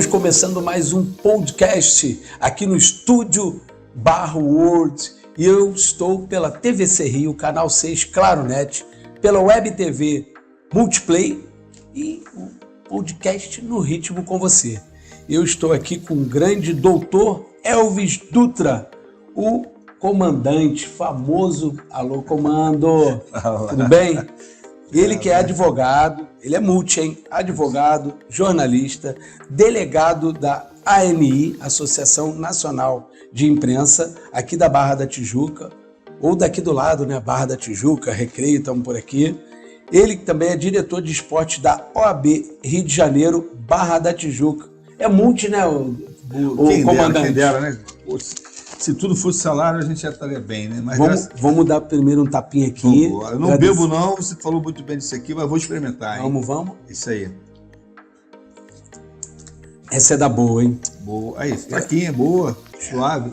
Estamos começando mais um podcast aqui no Estúdio World e eu estou pela TVC Rio, Canal 6, Claro Net, pela Web TV Multiplay e o podcast No Ritmo com você. Eu estou aqui com o grande doutor Elvis Dutra, o comandante famoso. Alô, comando! Tudo bem? Ele que é advogado, ele é multi, hein? Advogado, jornalista, delegado da ANI, Associação Nacional de Imprensa, aqui da Barra da Tijuca, ou daqui do lado, né? Barra da Tijuca, Recreio, estamos por aqui. Ele também é diretor de esporte da OAB Rio de Janeiro, Barra da Tijuca. É multi, né, o comandante? Quem dera, né? Se tudo fosse salário, a gente já estaria bem, né? Mas vamos dar primeiro um tapinha aqui. Eu não bebo não, você falou muito bem disso aqui, mas vou experimentar, hein? Vamos? Isso aí. Essa é da boa, hein? Boa. Aí, fraquinha, boa, suave.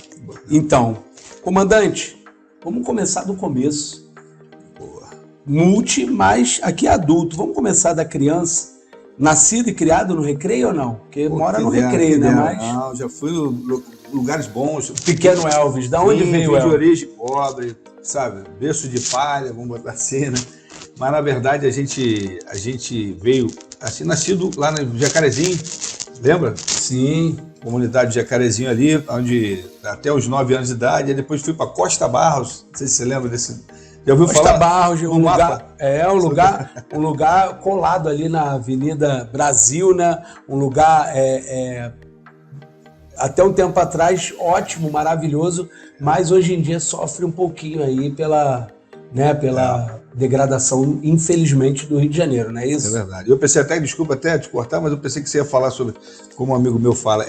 Então, comandante, vamos começar do começo. Boa. Multi, mas aqui é adulto. Vamos começar da criança. Nascido e criado no Recreio ou não? Porque mora no Recreio, né? Mas... Não, já fui lugares bons. Pequeno Elvis, da onde veio Elvis? De origem pobre, sabe? Berço de palha, vamos botar assim, né? Mas na verdade a gente veio, assim, nascido lá no Jacarezinho, lembra? Sim. Comunidade de Jacarezinho ali, onde até os 9 anos de idade, aí depois fui para Costa Barros, não sei se você lembra desse... Já ouviu Costa falar? Barros, um lugar colado ali na Avenida Brasil, né? Um lugar até um tempo atrás ótimo, maravilhoso, mas hoje em dia sofre um pouquinho aí pela degradação, infelizmente, do Rio de Janeiro, não é isso? É verdade. Eu pensei até, desculpa até te cortar, mas eu pensei que você ia falar sobre, como um amigo meu fala,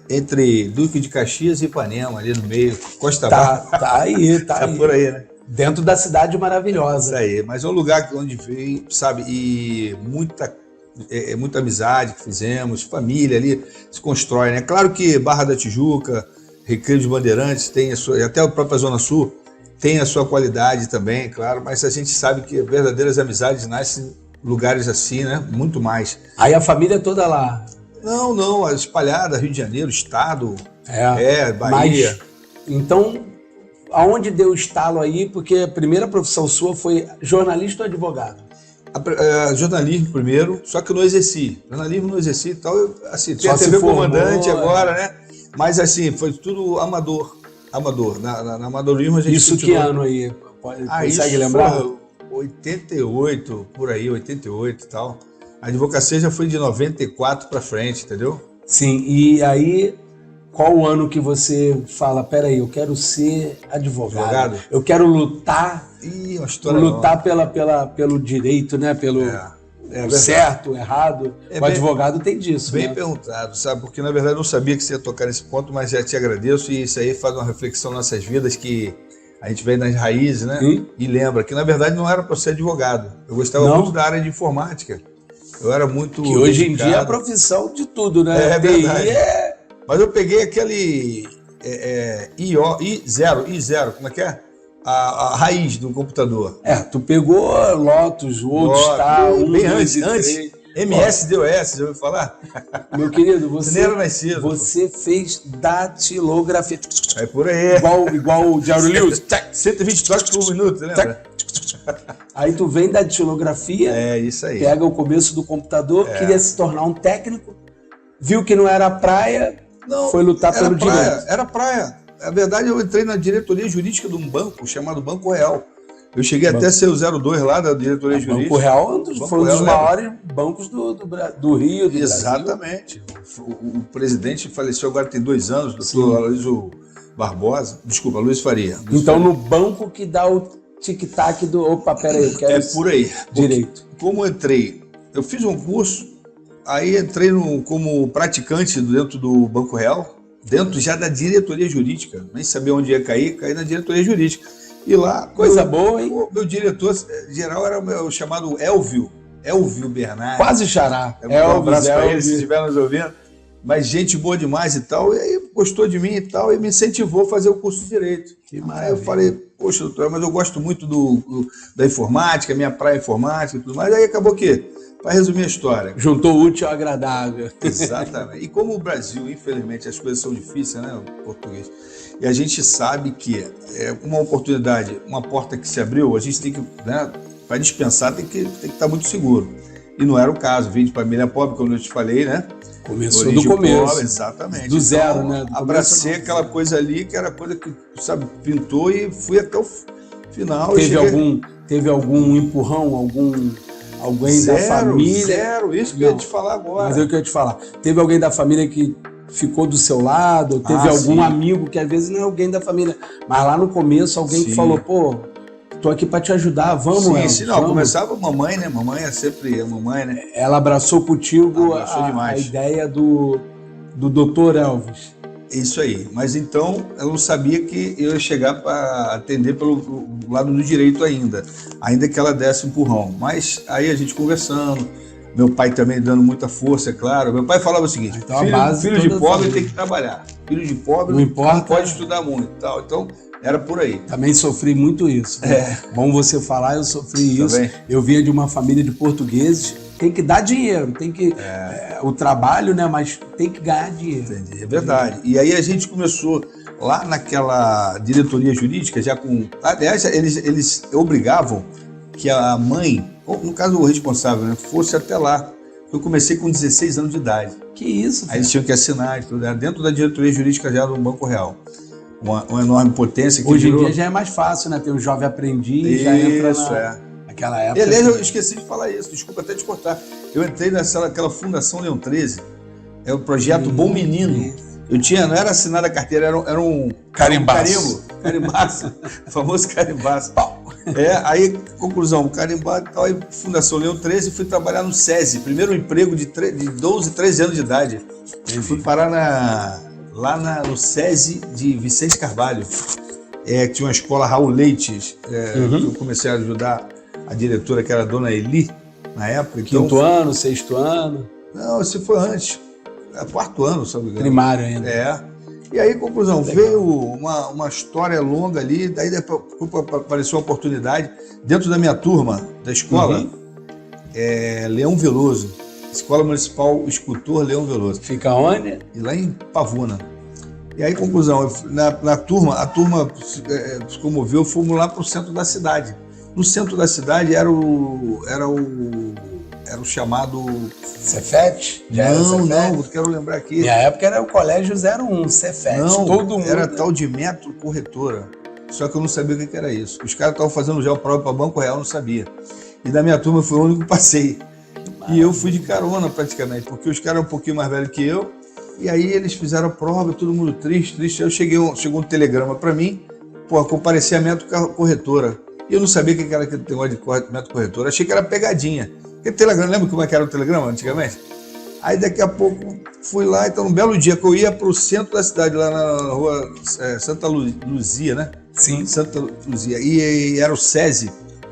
entre Duque de Caxias e Ipanema, ali no meio, Costa Barros. Tá aí. Por aí, né? Dentro da cidade maravilhosa. Isso aí, mas é um lugar onde veio, sabe, e muita amizade que fizemos, família ali se constrói, né? Claro que Barra da Tijuca, Recreio dos Bandeirantes, tem a sua, até a própria Zona Sul tem a sua qualidade também, claro, mas a gente sabe que verdadeiras amizades nascem em lugares assim, né? Muito mais. Aí a família toda lá? Não, espalhada, Rio de Janeiro, Estado, Bahia. Mas, então... Aonde deu o estalo aí? Porque a primeira profissão sua foi jornalista ou advogado? Jornalismo primeiro, só que eu não exerci. Jornalismo não exerci e tal. Assim, tem só a TV formou, comandante agora, né? Mas assim, foi tudo amador. Na amadorismo a gente... Isso que ano aí? Consegue lembrar? 88, por aí, 88 e tal. A advocacia já foi de 94 para frente, entendeu? Sim, e aí... Qual o ano que você fala, peraí, eu quero ser advogado. Eu quero lutar, pelo direito, né? Pelo certo, errado. O advogado tem disso. Bem perguntado, sabe? Porque na verdade eu não sabia que você ia tocar nesse ponto, mas já te agradeço e isso aí faz uma reflexão nas nossas vidas que a gente vem nas raízes, né? E lembra que na verdade não era para ser advogado. Eu gostava muito da área de informática. Eu era muito... Que hoje em dia é a profissão de tudo, né? É verdade. Mas eu peguei aquele I0, como é que é? A raiz do computador. Tu pegou Lotus, Word, bem antes. MS-DOS, já ouviu falar? Meu querido, você nem era nascido. Você fez datilografia. É por aí. Igual o Jerry Lewis. 120 toques por minuto, lembra? Aí tu vem da datilografia, isso aí. Pega o começo do computador, queria se tornar um técnico, viu que não era praia, foi lutar pelo direito. Era praia. Na verdade, eu entrei na diretoria jurídica de um banco chamado Banco Real. Eu cheguei até a ser o 02 lá da diretoria jurídica. Banco Real foi um dos maiores bancos do Rio, do Exatamente. Brasil. O presidente faleceu agora tem 2 anos, o doutor Aloysio Barbosa. Desculpa, Luiz Faria. No banco que dá o tic-tac do... Opa, peraí, eu quero... por aí. Direito. Como eu entrei, eu fiz um curso, aí entrei como praticante dentro do Banco Real, dentro já da diretoria jurídica, nem sabia onde ia caí na diretoria jurídica. E lá... Coisa boa, hein? Meu diretor geral era o chamado Elvio Bernardi. Quase xará. Um abraço para ele, se estiver nos ouvindo. mas gente boa demais e tal, e aí gostou de mim e tal, e me incentivou a fazer o curso de Direito. Que Aí eu falei, poxa, doutor, mas eu gosto muito da informática, minha praia é informática e tudo mais. Aí acabou que, para resumir a história... Juntou o útil ao agradável. Exatamente. E como o Brasil, infelizmente, as coisas são difíceis, né, o português, e a gente sabe que uma oportunidade, uma porta que se abriu, a gente tem que, né, para dispensar, tem que estar muito seguro. E não era o caso, vim de família pobre, como eu te falei, né? Começou do começo. Pobre, exatamente. Do zero, né? Do abracei aquela coisa ali, que era coisa que, sabe, pintou e fui até o final. Teve algum empurrão, alguém da família? Zero, isso que eu ia te falar agora. Mas é o que eu ia te falar. Teve alguém da família que ficou do seu lado? Teve algum amigo que às vezes não é alguém da família, mas lá no começo alguém que falou, pô, tô aqui para te ajudar, vamos, Elvis. Não, começava a mamãe, né? Mamãe é sempre a mamãe, né? Ela abraçou contigo a ideia do Dr. Elvis. Isso aí. Mas então, ela não sabia que eu ia chegar para atender pelo lado do direito ainda que ela desse um empurrão. Mas aí a gente conversando, meu pai também dando muita força, é claro. Meu pai falava o seguinte, filho de pobre tem que trabalhar. Filho de pobre não pode estudar muito. Tal. Então, era por aí. Também sofri muito isso. Bom você falar, eu sofri isso. Eu vinha de uma família de portugueses. Tem que dar dinheiro, tem que... o trabalho, né? Mas tem que ganhar dinheiro. Entendi, é verdade. E aí a gente começou lá naquela diretoria jurídica, já com... Aliás, eles obrigavam que a mãe, no caso o responsável, né, fosse até lá. Eu comecei com 16 anos de idade. Que isso? Aí eles tinham que assinar, tudo, dentro da diretoria jurídica já do Banco Real. Uma enorme potência. Que hoje em dia já é mais fácil, né? Tem um jovem aprendiz, já entra naquela época. E, aliás, eu esqueci de falar isso, desculpa até te cortar. Eu entrei naquela Fundação Leão 13, é o projeto Bom Menino. Eu tinha, não era assinada a carteira, era um carimbaço. Carimbaço, o famoso carimbaço. Aí, conclusão, carimbaço e tal, aí Fundação Leão 13, fui trabalhar no SESI, primeiro emprego de 12, 13 anos de idade. Fui parar no SESI de Vicente Carvalho. Tinha uma escola Raul Leites, que eu comecei a ajudar a diretora, que era a dona Eli, na época. Quinto ano, sexto ano? Não, esse foi antes. Quarto ano, sabe? Primário ainda. E aí, conclusão, veio uma história longa ali, daí apareceu uma oportunidade dentro da minha turma, da escola, Leão Veloso, Escola Municipal Escultor Leão Veloso. Fica onde? E lá em Pavuna. E aí, conclusão, a turma se comoveu, fomos lá para o centro da cidade. No centro da cidade era o chamado... Cefet? Não, quero lembrar aqui. Minha época era o Colégio 01, Cefet. Não, todo mundo era tal de Metro Corretora. Só que eu não sabia o que era isso. Os caras estavam fazendo já o prova para Banco Real, eu não sabia. E da minha turma foi o único que passei. E eu fui de carona praticamente, porque os caras eram um pouquinho mais velhos que eu. E aí eles fizeram a prova, todo mundo triste. Aí chegou um telegrama para mim, comparecer a Metro Corretora. E eu não sabia o que era aquele negócio de Metro Corretora. Achei que era pegadinha. Porque telegrama, lembra como é que era o telegrama antigamente? Aí daqui a pouco fui lá, então um belo dia que eu ia para o centro da cidade, lá na rua Santa Luzia, né? Sim. Santa Luzia. E era o SESI.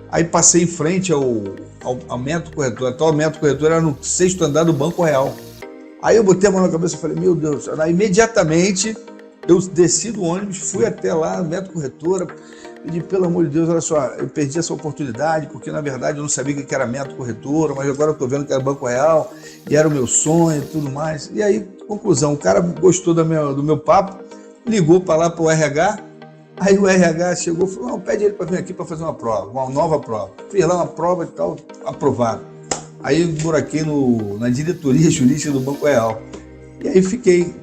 Aí passei em frente ao Metro Corretora. A atual Metro Corretora era no 6º andar do Banco Real. Aí eu botei a mão na cabeça e falei, meu Deus. Aí, imediatamente eu desci do ônibus, fui até lá, Metro Corretora. Pedi, pelo amor de Deus, olha só, eu perdi essa oportunidade, porque na verdade eu não sabia o que era Metro Corretora, mas agora eu estou vendo que era Banco Real, e era o meu sonho e tudo mais. E aí, conclusão, o cara gostou do meu papo, ligou para lá para o RH, aí o RH chegou e falou, não, pede ele para vir aqui para fazer uma prova, uma nova prova. Fiz lá uma prova e tal, aprovado. Aí buraquei na diretoria jurídica do Banco Real. E aí fiquei,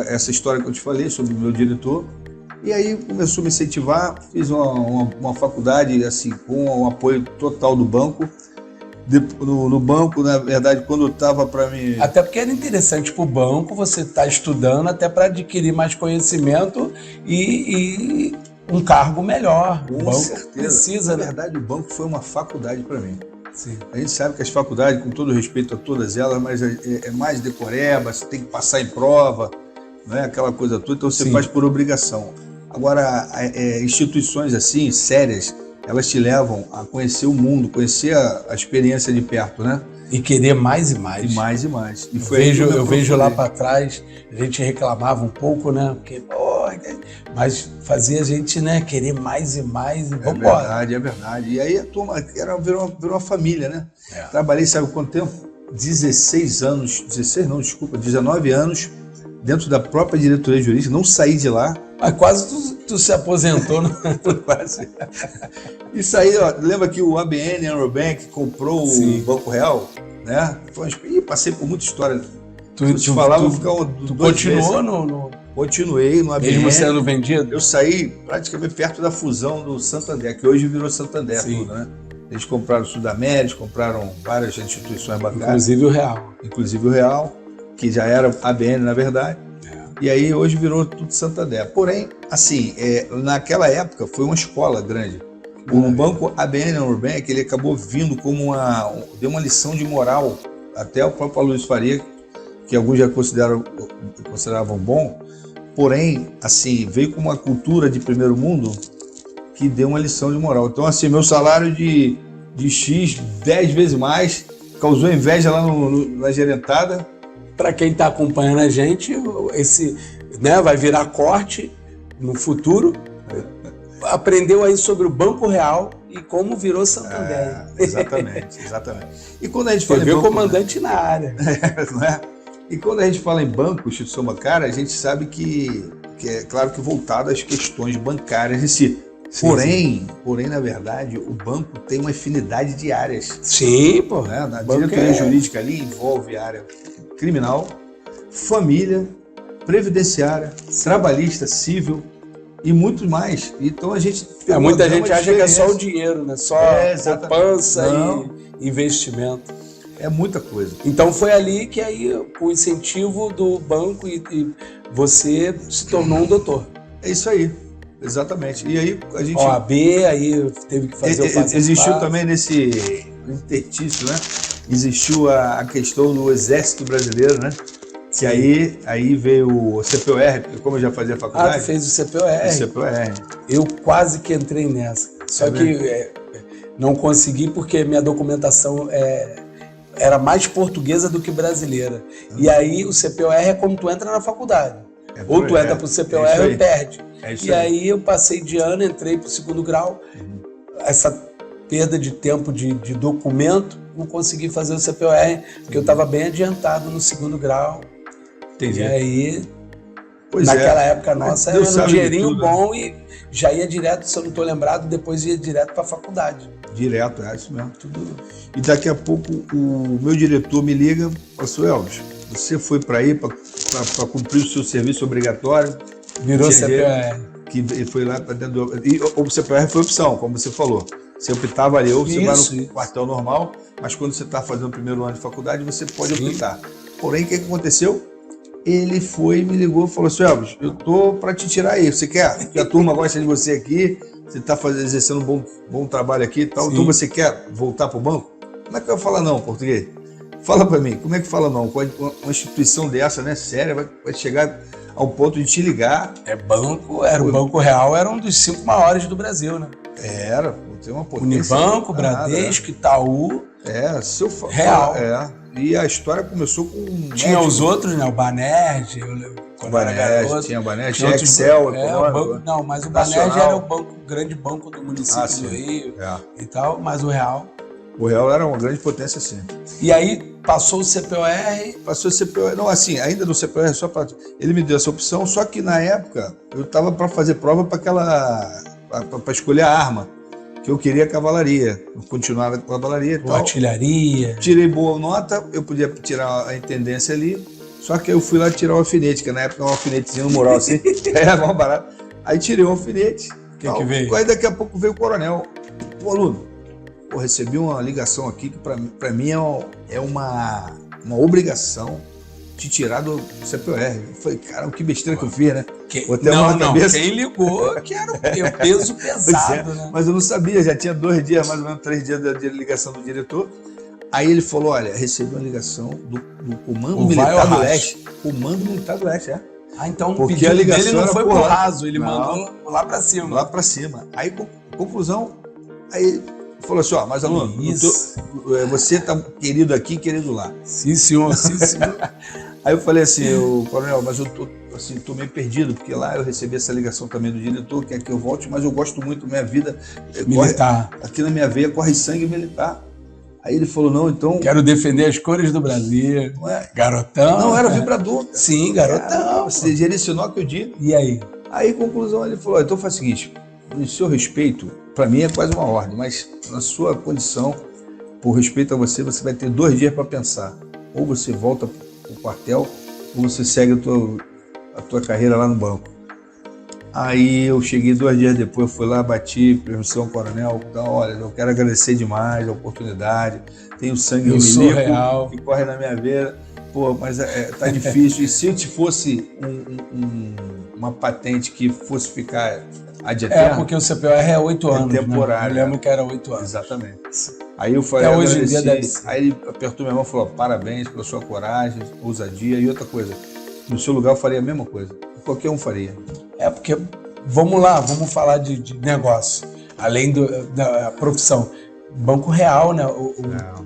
essa história que eu te falei sobre o meu diretor. E aí começou a me incentivar, fiz uma faculdade assim, com o apoio total do banco. No banco, na verdade, quando eu estava para mim... Até porque era interessante para o banco, você está estudando até para adquirir mais conhecimento e um cargo melhor. Com o banco certeza. Precisa, na verdade, o banco foi uma faculdade para mim. Sim. A gente sabe que as faculdades, com todo respeito a todas elas, mas é mais decoreba, você tem que passar em prova, não é aquela coisa toda, então você faz por obrigação. Agora, instituições assim, sérias, elas te levam a conhecer o mundo, conhecer a experiência de perto, né? E querer mais e mais. E mais e mais. E eu vejo lá para trás, a gente reclamava um pouco, né? Porque, mas fazia a gente, né, querer mais e mais e vamos embora. É verdade. E aí a turma virou uma família, né? Trabalhei, sabe quanto tempo? 19 anos dentro da própria diretoria jurídica, não saí de lá. Mas quase tu se aposentou, né? Quase. Isso aí, ó, lembra que o ABN Eurobank comprou o Banco Real? Né? Passei por muita história. Tu continuou no... Continuei no ABN. Mesmo sendo vendido? Eu saí praticamente perto da fusão do Santander, que hoje virou Santander, tudo, né? Eles compraram o Sudamérica, compraram várias instituições bancárias. Inclusive o Real, que já era ABN, na verdade. E aí hoje virou tudo Santander. Porém, assim, naquela época foi uma escola grande. O banco ABN Eurobank, ele acabou vindo como deu uma lição de moral, até o próprio Luiz Faria, que alguns já consideravam bom, porém, assim, veio com uma cultura de primeiro mundo que deu uma lição de moral. Então, assim, meu salário de X 10 vezes mais causou inveja lá na gerentada. Para quem está acompanhando a gente, esse, né, vai virar corte no futuro. Aprendeu aí sobre o Banco Real e como virou Santander. Exatamente. E quando a gente fala em banco, o comandante na área. Não é? E quando a gente fala em banco, instituição bancária, a gente sabe que é claro que voltado às questões bancárias em si. Porém, na verdade, o banco tem uma infinidade de áreas. Sim, pô. Né? Na diretoria jurídica ali envolve área criminal, família, previdenciária, trabalhista, civil e muito mais. Então a gente... muita gente acha que é só o dinheiro, né? Só poupança e investimento. É muita coisa. Então foi ali que aí, com o incentivo do banco, e você se tornou um doutor. É isso aí, exatamente. E aí a gente... OAB, aí teve que fazer o passo. Existiu também nesse intertício, né? Existiu a questão do Exército Brasileiro, né? Que aí veio o CPOR, como eu já fazia faculdade. Tu fez o CPOR? O CPOR. Eu quase que entrei nessa. Só que não consegui porque minha documentação era mais portuguesa do que brasileira. E aí o CPOR é como tu entra na faculdade. Ou tu entra pro CPOR ou perde. E aí eu passei de ano, entrei pro segundo grau. Essa perda de tempo de documento, não consegui fazer o CPOR, porque eu estava bem adiantado no segundo grau. Entendi. E aí, naquela época nossa, era um dinheirinho tudo, bom, né? E já ia direto, se eu não estou lembrado, depois ia direto para a faculdade. Direto, é isso mesmo. Tudo. E daqui a pouco o meu diretor me liga e fala assim, Elvis, você foi para aí para cumprir o seu serviço obrigatório. Virou CPOR. Que foi lá para dentro do... E o CPOR foi opção, como você falou. Você optava ali, ou você vai no quartel normal, mas quando você está fazendo o primeiro ano de faculdade, você pode optar. Porém, o que aconteceu? Ele foi e me ligou e falou assim, Elvis, eu tô para te tirar aí, você quer? Porque a turma gosta de você aqui, você está exercendo um bom trabalho aqui e tal, então você quer voltar para o banco? Como é que eu falo não, português? Fala para mim, como é que fala não? Uma instituição dessa, né, séria, vai chegar ao ponto de te ligar. O Banco Real era um dos 5 maiores do Brasil, né? Era, tem uma potência. Unibanco, Bradesco, Itaú. Real. E a história começou com... Tinha os outros, né? O Banerj, quando era garoto. Tinha o Banerj, tinha Excel. Mas o Banerj era o grande banco do município do Rio e tal, mas o Real... O Real era uma grande potência, sim. E aí passou o CPOR? Passou o CPOR, não, assim, ainda no CPOR, ele me deu essa opção, só que na época eu estava para fazer prova para escolher a arma, que eu queria cavalaria, eu continuava com a cavalaria e tal. Artilharia. Tirei boa nota, eu podia tirar a intendência ali, só que eu fui lá tirar o alfinete, que na época era um alfinetezinho no mural assim, era mais barato. Aí tirei o alfinete. Que veio? Aí daqui a pouco veio o coronel. Pô, aluno, recebi uma ligação aqui que para mim é uma obrigação te tirar do CPOR. Eu falei, cara, que besteira que eu fiz, né? Quem ligou que era o peso pesado, né? Mas eu não sabia, já tinha 2 dias, mais ou menos 3 dias de ligação do diretor. Aí ele falou, olha, recebi uma ligação do Comando Militar do Leste. Comando Militar do Leste, então o pedido dele não foi pro raso, ele mandou lá pra cima. Lá pra cima. Aí, conclusão, Aí ele falou assim, ó, mas aluno, você tá querido aqui, querido lá. Sim, senhor, sim, senhor. Aí eu falei assim, coronel, mas eu tô meio perdido, porque lá eu recebi essa ligação também do diretor, quer que eu volte, mas eu gosto muito da minha vida. Militar. Aqui na minha veia corre sangue militar. Aí ele falou, não, então... Quero defender as cores do Brasil. Garotão. Não, era vibrador. Cara. Sim, garotão. Você direcionou que eu digo. E aí? Aí, conclusão, ele falou, então faz o seguinte, no seu respeito, para mim é quase uma ordem, mas na sua condição, por respeito a você, você vai ter 2 dias para pensar. Ou você volta pro quartel, ou você segue a tua carreira lá no banco. Aí eu cheguei 2 dias depois, fui lá, bati, permissão, coronel, então, olha, eu quero agradecer demais a oportunidade, tenho sangue real que corre na minha veia, pô, mas tá difícil, e se eu te fosse uma patente que fosse ficar ad eterno... porque o CPOR é 8 anos, temporário. Né? Eu lembro que era 8 anos. Exatamente. Aí eu falei, hoje em dia deve ser. Aí ele apertou minha mão e falou, parabéns pela sua coragem, ousadia, e outra coisa, no seu lugar eu faria a mesma coisa, qualquer um faria. Porque, vamos lá, vamos falar de negócio, além da profissão. Banco Real, né?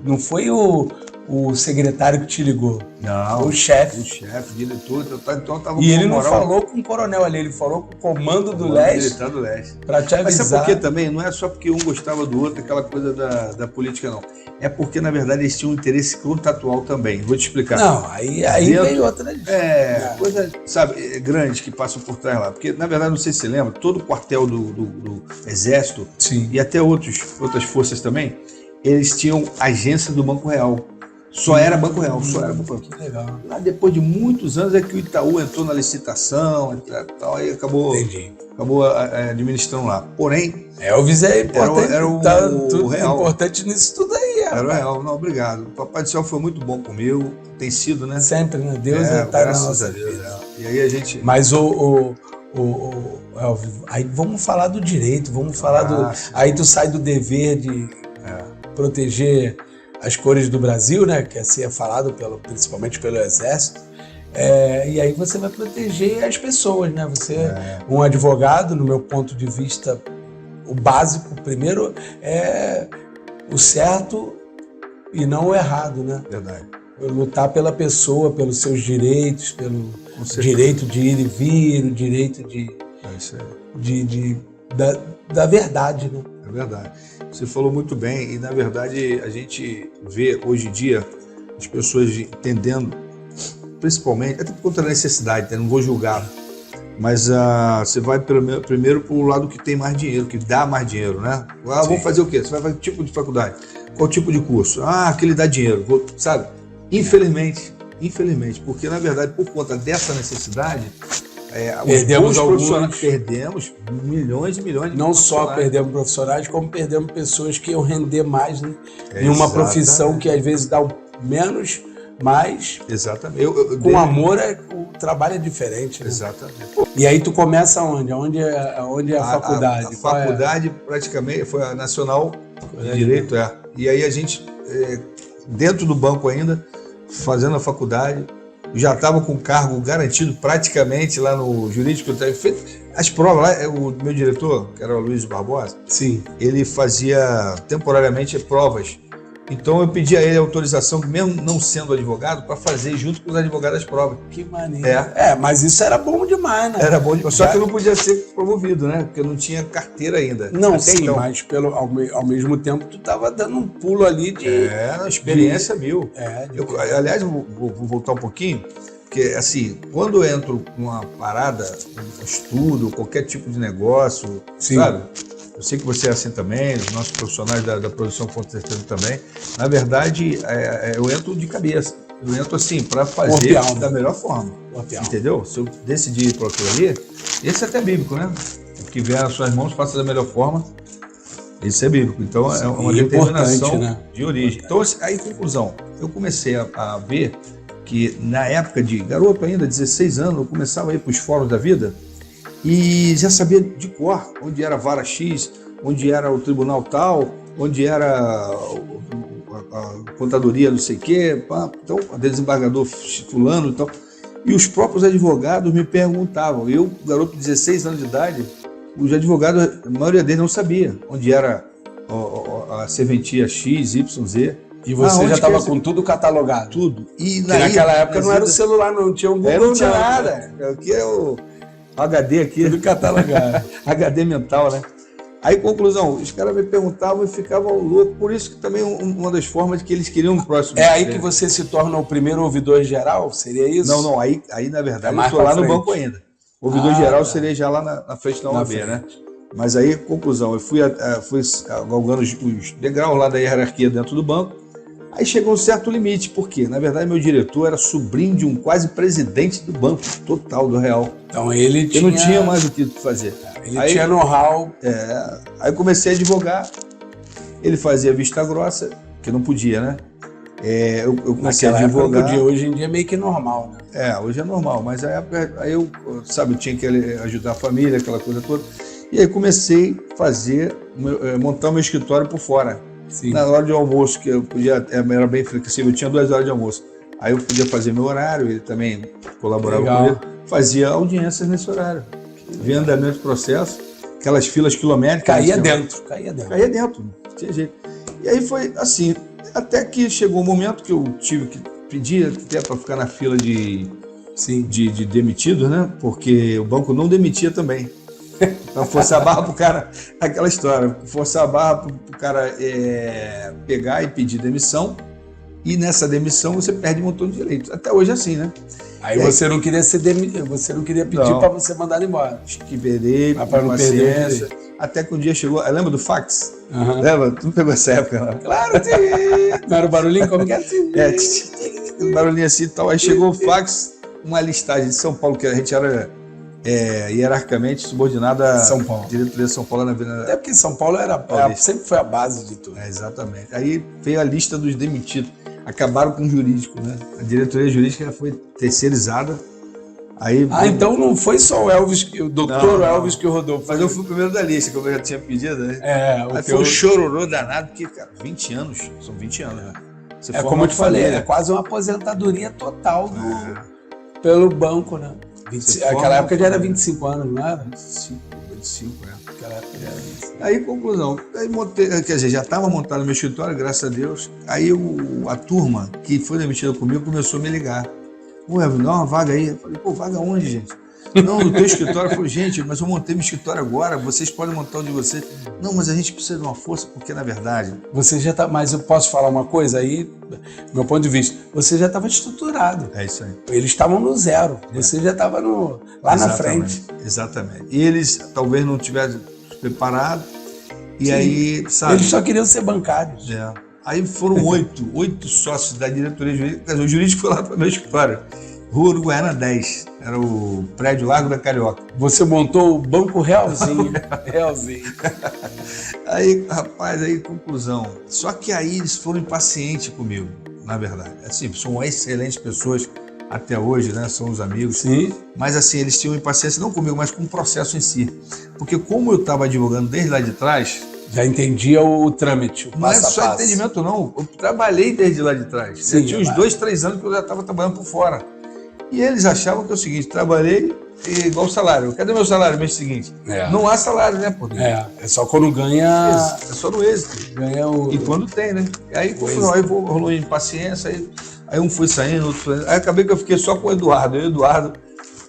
Não foi o secretário que te ligou. Não. Foi o chefe. O chefe, diretor, então tava E ele não falou com o coronel ali, ele falou com o comando do Leste. Militar do Leste. Pra te avisar. Mas sabe por quê também? Não é só porque um gostava do outro, aquela coisa da política, não. É porque, na verdade, eles tinham um interesse contratual também. Vou te explicar. Não, aí veio outra. Coisa, sabe, grande que passam por trás lá. Porque, na verdade, não sei se você lembra, todo quartel do Exército, sim, e até outras forças também, eles tinham agência do Banco Real. Só era Banco Real, só era Banco Real. Que legal. Lá depois de muitos anos é que o Itaú entrou na licitação e tal, aí acabou administrando lá. Porém... o Vice é importante. Era o Real. Importante nisso tudo aí. Era o Real. Não, obrigado. O Papai do Céu foi muito bom comigo. Tem sido, né? Sempre, né? Deus tá na nossa vida. E aí a gente... Mas aí vamos falar do direito, vamos falar do... Aí tu sai do dever de proteger as cores do Brasil, né? Que assim é falado principalmente pelo Exército. E aí você vai proteger as pessoas, né? Você, um advogado, no meu ponto de vista, o básico, primeiro, é o certo e não o errado, né? Verdade. Lutar pela pessoa, pelos seus direitos, pelo direito de ir e vir, o direito da verdade, né? É verdade. Você falou muito bem e, na verdade, a gente vê hoje em dia as pessoas entendendo, principalmente, até por conta da necessidade, né? Não vou julgar, mas você vai primeiro para o lado que tem mais dinheiro, que dá mais dinheiro, né? Vou fazer o quê? Você vai fazer que tipo de faculdade? Qual tipo de curso? Aquele dá dinheiro, sabe? Infelizmente, porque, na verdade, por conta dessa necessidade, perdemos milhões e milhões de Não só perdemos profissionais, como perdemos pessoas que iam render mais, né? Em uma profissão que às vezes dá menos, mas com amor o trabalho é diferente. Né? Exatamente. E aí tu começa onde? Onde é a faculdade? A faculdade praticamente foi a Nacional de Direito, E aí a gente, dentro do banco ainda, fazendo a faculdade, já estava com cargo garantido praticamente lá no jurídico. As provas lá, o meu diretor, que era o Luiz Barbosa, sim, ele fazia temporariamente provas. Então eu pedi a ele autorização, mesmo não sendo advogado, para fazer junto com os advogados as provas. Que maneiro. Mas isso era bom demais, né? Era bom demais. Só que eu não podia ser promovido, né? Porque eu não tinha carteira ainda. Não, até sim, então. Mas ao mesmo tempo tu estava dando um pulo ali de... experiência mil. Aliás, vou voltar um pouquinho, porque assim, quando eu entro numa parada, um estudo, qualquer tipo de negócio, sabe? Eu sei que você é assim também, os nossos profissionais da produção com certeza também. Na verdade, eu entro de cabeça. Eu entro assim, para fazer da melhor forma. Entendeu? Se eu decidir ir por aquilo ali, esse é até bíblico, né? O que vier nas suas mãos, faça da melhor forma. Isso é bíblico. Então, é uma determinação, né? De origem. Então, aí, conclusão. Eu comecei a ver que, na época de garoto ainda, 16 anos, eu começava a ir para os fóruns da vida, e já sabia de cor onde era a vara X, onde era o tribunal tal, onde era a contadoria não sei o quê, então, a desembargador fulano e tal. E os próprios advogados me perguntavam, eu, garoto de 16 anos de idade, os advogados, a maioria deles não sabia onde era a serventia X, Y, Z. E você já estava é com tudo catalogado? Tudo. E naquela época não era o celular, não tinha um Google, não tinha nada. Aqui é o HD aqui. Tudo catalogado. HD mental, né? Aí, conclusão, os caras me perguntavam e ficavam loucos. Por isso que também uma das formas que eles queriam um próximo. É aí que você se torna o primeiro ouvidor geral? Seria isso? Não. Aí na verdade, eu estou lá no banco ainda. O ouvidor geral seria já lá na frente da OAB, né? Mas aí, conclusão, eu fui galgando os degraus lá da hierarquia dentro do banco. Aí chegou um certo limite, porque, na verdade, meu diretor era sobrinho de um quase presidente do banco total do Real. Então ele não tinha mais o que fazer. Ele tinha know-how. Aí comecei a advogar. Ele fazia vista grossa, que não podia, né? Eu comecei a advogar. Não podia. Hoje em dia é meio que normal, né? Hoje é normal, mas na época aí eu tinha que ajudar a família, aquela coisa toda. E aí comecei a montar o meu escritório por fora. Sim. Na hora de almoço, que eu podia, era bem flexível, eu tinha 2 horas de almoço. Aí eu podia fazer meu horário, ele também colaborava comigo, fazia audiências nesse horário. Via andamento do processo, aquelas filas quilométricas. Caía dentro. Caía dentro, não tinha jeito. E aí foi assim, até que chegou um momento que eu tive que pedir até para ficar na fila de demitidos, né? Porque o banco não demitia também. Então, forçar a barra pro cara, aquela história, forçar a barra pro cara pegar e pedir demissão, e nessa demissão você perde um montão de direitos. Até hoje é assim, né? Aí você não queria ser demitido, você não queria pedir para você mandar ele embora. Que perder, para não paciência. Até que um dia chegou, lembra do fax? Uhum. Lembra? Tu não pegou essa época, não? Claro, não era o barulhinho? Como que era? Barulhinho assim e tal. Aí chegou o fax, uma listagem de São Paulo, que a gente era hierarquicamente subordinada à São Paulo. Diretoria de São Paulo na Avenida. Até porque São Paulo sempre foi a base de tudo. Exatamente. Aí veio a lista dos demitidos. Acabaram com o jurídico, né? A diretoria jurídica foi terceirizada. Aí, então não foi só o Elvis, o doutor Elvis que rodou. Mas eu fui o primeiro da lista, como eu já tinha pedido, né? Aí foi um chororô danado, porque, cara, 20 anos, são 20 anos, né? Como eu te falei, é quase uma aposentadoria total pelo banco, né? Aquela época já era 25 anos, não era? 25, né? Aquela época já era 25. Aí, conclusão, já estava montado no meu escritório, graças a Deus. Aí a turma que foi demitida comigo começou a me ligar. Ué, dá uma vaga aí. Eu falei, vaga onde, gente? Não, no teu escritório. Eu falei, gente, mas eu montei meu escritório agora, vocês podem montar o de vocês. Não, mas a gente precisa de uma força, porque na verdade... Você já tá, mas eu posso falar uma coisa aí, do meu ponto de vista, você já estava estruturado. É isso aí. Eles estavam no zero, você já estava lá na frente. Exatamente. E eles talvez não tivessem preparado, e aí, sabe... Eles só queriam ser bancários. Aí foram 8 sócios da diretoria jurídica, o jurídico foi lá para o meu escritório. Rua Uruguaiana 10, era o prédio Largo da Carioca. Você montou o Banco Realzinho. Aí, rapaz, conclusão. Só que aí eles foram impacientes comigo, na verdade. Assim, são excelentes pessoas até hoje, né? São os amigos. Sim. Mas assim, eles tinham impaciência não comigo, mas com o processo em si. Porque como eu estava advogando desde lá de trás... Já entendia o trâmite, o passo a passo. Não é só entendimento, não. Eu trabalhei desde lá de trás. Sim, tinha uns 2, 3 anos que eu já estava trabalhando por fora. E eles achavam que é o seguinte, trabalhei igual salário. Cadê meu salário mês seguinte? Não há salário, né? Porque é só quando ganha... É só no êxito. Ganha E quando tem, né? Aí rolou impaciência, aí um foi saindo, outro foi... Aí acabei que eu fiquei só com o Eduardo.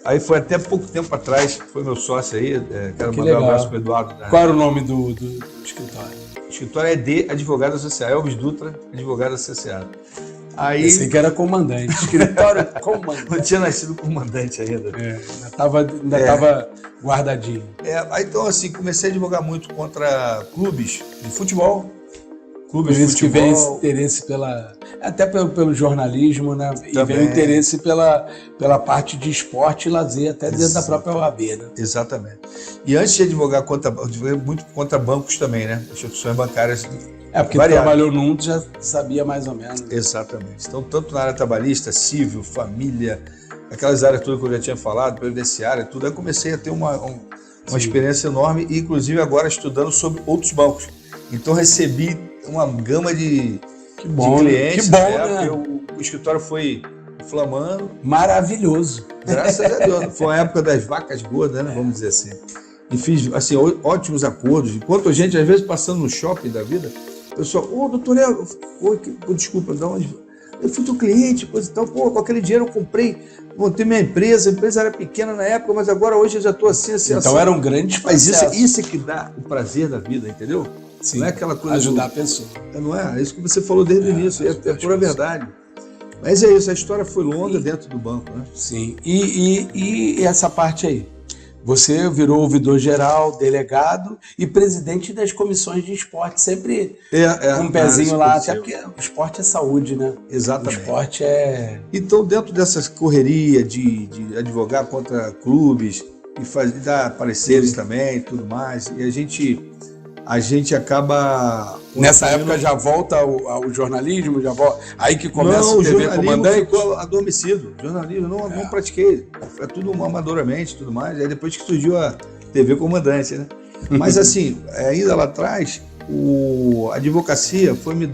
Aí foi até pouco tempo atrás, foi meu sócio aí, quero mandar um abraço pro Eduardo. Né? Qual era o nome do escritório? O escritório é D, Advogado Associado, Elvis Dutra, Advogado Associado. Aí... Pensei que era comandante, escritório comandante. Não tinha nascido comandante ainda. Ainda estava guardadinho. Aí, então, assim, comecei a advogar muito contra clubes de futebol. Por isso que vem esse interesse até pelo jornalismo, né? E vem o interesse pela parte de esporte e lazer, até dentro da própria OAB, né? Exatamente. E antes de advogar advoguei muito contra bancos também, né? Instituições bancárias. Porque trabalhou num, já sabia mais ou menos. Exatamente. Então, tanto na área trabalhista, civil, família, aquelas áreas todas que eu já tinha falado, previdenciária, tudo, aí comecei a ter uma experiência enorme, e inclusive agora estudando sobre outros bancos. Então, recebi uma gama de clientes. Que bom, né? O escritório foi flamando. Maravilhoso. Graças a Deus. Foi a época das vacas gordas, né? Vamos dizer assim. e fiz assim, ótimos acordos. Enquanto a gente, às vezes, passando no shopping da vida, o pessoal, doutor Léo, desculpa, de onde? Eu fui teu cliente, coisa e tal, com aquele dinheiro eu comprei, montei minha empresa, a empresa era pequena na época, mas agora hoje eu já estou assim. Então era um grande processo. Mas isso é que dá o prazer da vida, entendeu? Sim, não é aquela coisa ajudar a pessoa. Não é? É isso que você falou desde o início, é pura verdade. Mas é isso, a história foi longa dentro do banco, né? Sim, e essa parte aí? Você virou ouvidor geral, delegado e presidente das comissões de esporte, sempre com um pezinho lá, até porque o esporte é saúde, né? Exatamente. O esporte é... Então, dentro dessas correrias de advogar contra clubes e dar pareceres também e tudo mais, e a gente acaba... Nessa época já volta ao jornalismo, já volta, aí que começa o TV Comandante? Ficou adormecido. Jornalismo não pratiquei, é tudo amadoramente e tudo mais, aí depois que surgiu a TV Comandante, né? Mas assim, ainda lá atrás, a advocacia foi me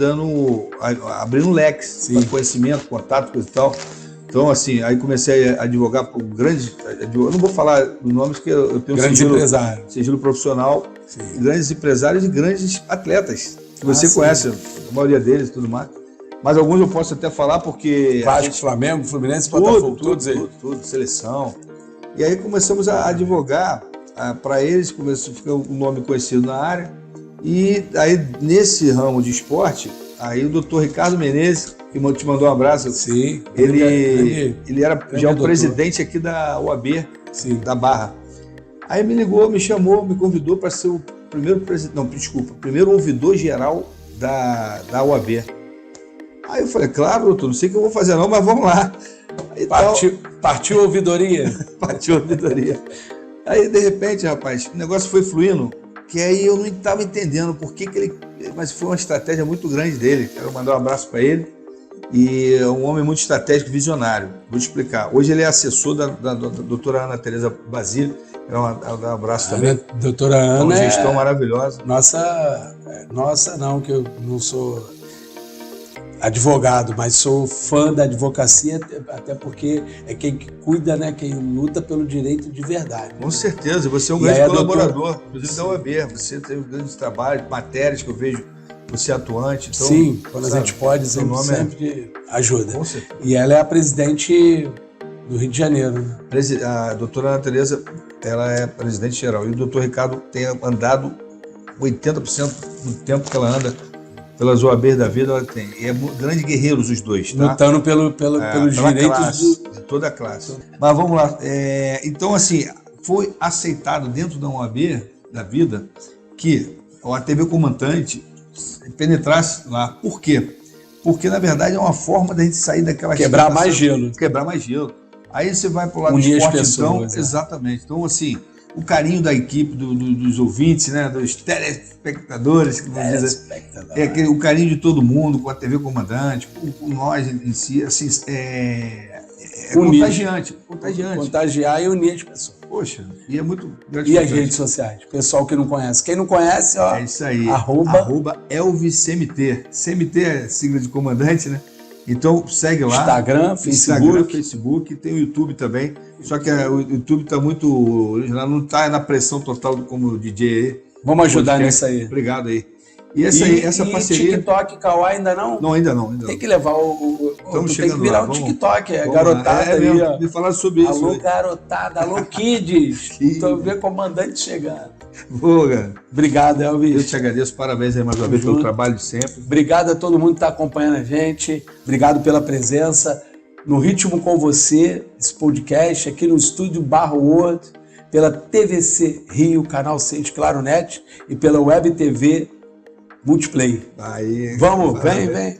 abrindo leques para conhecimento, contato, coisa e tal. Então, assim, aí comecei a advogar por grandes... Eu não vou falar os nomes, porque eu tenho sigilo profissional, grandes empresários e grandes atletas, que você conhece, a maioria deles e tudo mais. Mas alguns eu posso até falar porque... Vasco, Flamengo, Fluminense, Botafogo, tudo, seleção. E aí começamos a advogar para eles, começou a ficar um nome conhecido na área. E aí, nesse ramo de esporte, aí o doutor Ricardo Menezes, que te mandou um abraço. Sim. Ele era já o presidente aqui da OAB, da Barra. Aí me ligou, me chamou, me convidou para ser o primeiro ouvidor geral da OAB. Aí eu falei, claro, doutor, não sei o que eu vou fazer não, mas vamos lá. Partiu a ouvidoria? Partiu a ouvidoria. Aí, de repente, rapaz, o negócio foi fluindo, que aí eu não estava entendendo por que ele... Mas foi uma estratégia muito grande dele. Quero mandar um abraço para ele. E é um homem muito estratégico, visionário. Vou te explicar. Hoje ele é assessor da doutora Ana Tereza Basílio. Quero dar um abraço também. Doutora Ana. Uma gestão maravilhosa. Nossa, não, que eu não sou advogado, mas sou fã da advocacia, até porque é quem cuida, né, quem luta pelo direito de verdade. Com certeza. Você é um grande colaborador, inclusive da OAB. Você tem um grande trabalho, matérias que eu vejo você atuante. Então, sim, quando a gente pode, sempre ajuda. E ela é a presidente do Rio de Janeiro. Né? A doutora Ana Tereza, ela é presidente geral. E o doutor Ricardo tem andado 80% do tempo que ela anda pelas OABs da vida, ela tem. E é grandes guerreiros os dois, tá? Lutando pelos direitos de toda a classe. Mas vamos lá. Então, assim, foi aceitado dentro da OAB da vida que a TV Comandante penetrasse lá. Por quê? Porque, na verdade, é uma forma da gente sair daquela... Quebrar mais gelo. Quebrar mais gelo. Aí você vai para o lado do esporte, então... Exatamente. Então, assim, o carinho da equipe, dos ouvintes, né, dos telespectadores, que vamos dizer, o carinho de todo mundo com a TV Comandante, com nós em si, assim, contagiante. Contagiar e unir as pessoas. Poxa, e é muito gratificante. E as redes sociais? Pessoal que não conhece. Quem não conhece, ó... É isso aí. @... Elvis CMT. CMT é sigla de comandante, né? Então segue lá. Instagram, Facebook, tem o YouTube também. Só que o YouTube está muito... não está na pressão total como o DJ. Vamos ajudar nisso aí. Obrigado aí. E essa parceria... TikTok, Kawaii ainda não? Não, ainda não. Tem que levar Estamos tem que virar lá, o TikTok, garotada aí. Mesmo, me falaram sobre isso. Alô, garotada, alô, kids. Estou vendo comandante chegando. Boa, cara. Obrigado, Elvis. Eu te agradeço, parabéns aí mais uma vez pelo trabalho de sempre. Obrigado a todo mundo que está acompanhando a gente. Obrigado pela presença. No Ritmo com Você, esse podcast aqui no estúdio Barra World, pela TVC Rio, Canal 6 Claro Net e pela Web TV Multiplay. Aí, vamos, vem.